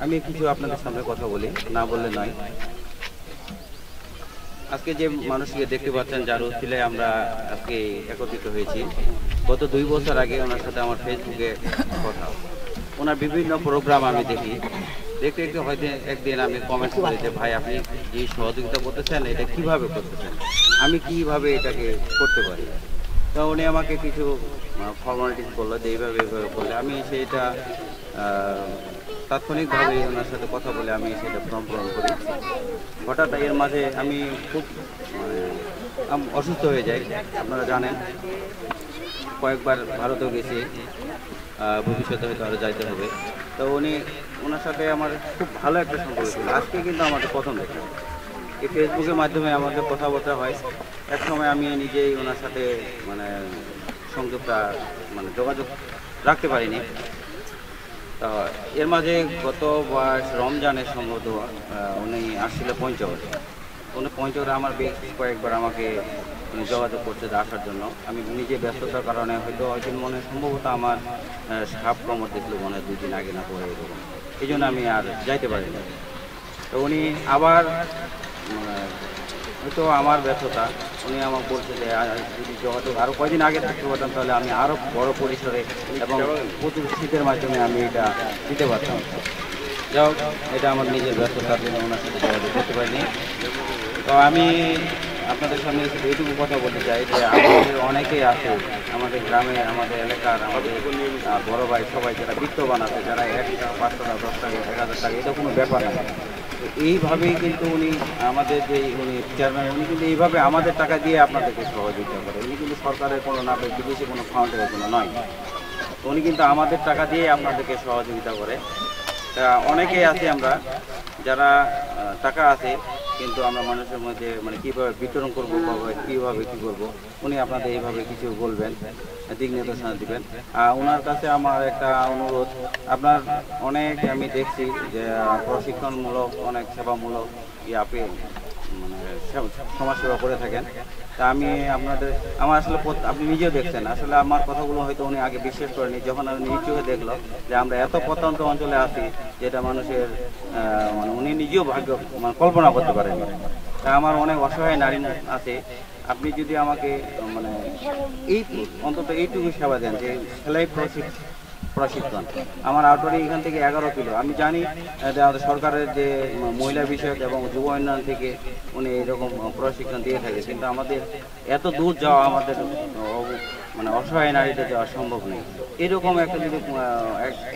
আমি কিছু আপনাদের সামনে কথা বলি, না বললে নয়। আজকে যে মানুষকে দেখতে পাচ্ছেন, যার উসিলায় আমরা আজকে একত্রিত হয়েছি, গত 2 বছর আগে ওনার সাথে আমার ফেসবুকে কথা। ওনার বিভিন্ন প্রোগ্রাম আমি দেখি, দেখতে দেখতে হয়তো একদিন আমি কমেন্ট করি যে ভাই, আপনি যে সহযোগিতা করতেছেন এটা কিভাবে করতেছেন, আমি কিভাবে এটাকে করতে পারি। তো উনি আমাকে কিছু ফর্মালিটিস বললো যে এইভাবে এইভাবে করলে আমি সেইটা তাৎক্ষণিকভাবে ওনার সাথে কথা বলে আমি সেটা ফর্ম পূরণ করি। হঠাৎ এর মাঝে আমি খুব অসুস্থ হয়ে যাই, আপনারা জানেন। কয়েকবার ভারতেও গেছি, ভবিষ্যতে হয়তো আরও যাইতে হবে। তো ওনার সাথে আমার খুব ভালো একটা সম্পর্ক ছিল। আজকে কিন্তু আমাদের প্রথম দেখা, এই ফেসবুকের মাধ্যমে আমাদের কথাবার্তা হয়। এক সময় আমি নিজেই ওনার সাথে সংযোগটা যোগাযোগ রাখতে পারিনি। তো এর মাঝে গত রমজানের সম্ভবত উনি আসছিল পঞ্চগড়ে। উনি পঞ্চগড়ে আমার বেশ কয়েকবার আমাকে যোগাযোগ করছে আসার জন্য। আমি নিজে ব্যস্ততার কারণে হয়তো সম্ভবত আমার সাপ কামড় দেখলো মনে হয় 2 দিন আগে না পরে, এরকম। এই জন্য আমি আর যাইতে পারিনি। তো উনি আবার হয়তো আমার ব্যর্থতা, উনি আমাকে বলছে যে যদি যোগাযোগ আরও কয়েকদিন আগে থাকতে পারতাম তাহলে আমি আরও বড় পরিসরে এবং প্রচুর শীতের মাধ্যমে আমি এটা দিতে পারতাম। যাই হোক, এটা আমার নিজের ব্যর্থতার জন্য ওনার সাথে যোগাযোগ করতে পারিনি। তো আমি আপনাদের সামনে এইটুকু কথা বলতে চাই যে আমাদের অনেকেই আছে আমাদের গ্রামে, আমাদের এলাকার, আমাদের বড় ভাই সবাই যারা বিত্তবান আছে, যারা 1 টাকা 5 টাকা 10 টাকা 1000 টাকা, এটা কোনো ব্যাপার না। তো এইভাবেই কিন্তু উনি আমাদের যে চেয়ারম্যান, উনি কিন্তু এইভাবে আমাদের টাকা দিয়ে আপনাদেরকে সহযোগিতা করে। উনি কিন্তু সরকারের কোনো না, বিদেশি কোনো ফান্ডের কোনো নয়। উনি কিন্তু আমাদের টাকা দিয়ে আপনাদেরকে সহযোগিতা করে। তা অনেকেই আছে আমরা যারা টাকা আছে, কিন্তু আমরা মানুষের মধ্যে কীভাবে বিতরণ করবো বা কীভাবে কী করবো, উনি আপনাদের এইভাবে কিছু বলবেন, দিক নির্দেশনা দেবেন। ওনার কাছে আমার একটা অনুরোধ, আপনার অনেক আমি দেখছি যে প্রশিক্ষণমূলক, অনেক সেবামূলক আপনি সমাজসেবা করে থাকেন। তা আমি আমার আসলে আপনি নিজেও দেখছেন, আসলে আমার কথাগুলো হয়তো উনি আগে বিশ্বাস করেনি। যখন আমি নিজ চোখে দেখলো যে আমরা এত প্রত্যন্ত অঞ্চলে আছি, যেটা মানুষের উনি নিজেও ভাগ্য কল্পনা করতে পারেন। তা আমার অনেক অসহায় নারী আছে, আপনি যদি আমাকে অন্তত এইটুকু সেবা দেন যে সেলাই প্রশিক্ষণ। আমার আউটডোরে এখান থেকে 11 কিলো। আমি জানি আমাদের সরকারের যে মহিলা বিষয়ক এবং যুব উন্নয়ন থেকে উনি এইরকম প্রশিক্ষণ দিয়ে থাকে, কিন্তু আমাদের এত দূর যাওয়া আমাদের অসহায় নারীদের যাওয়া সম্ভব নেই। এরকম একটা যদি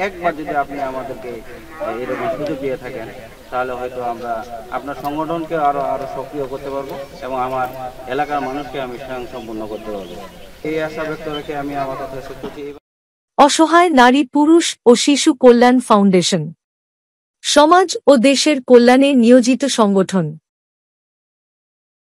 একবার যদি আপনি আমাদেরকে এরকম সুযোগ দিয়ে থাকেন, তাহলে হয়তো আমরা আপনার সংগঠনকে আরো সক্রিয় করতে পারবো এবং আমার এলাকার মানুষকে আমি স্বয়ংসম্পূর্ণ করতে পারবো। এই আশা ব্যক্ত রেখে আমি আমার কথা শেষ করছি। অসহায় নারী, পুরুষ ও শিশু কল্যাণ ফাউন্ডেশন সমাজ ও দেশের কল্যাণে নিয়োজিত সংগঠন।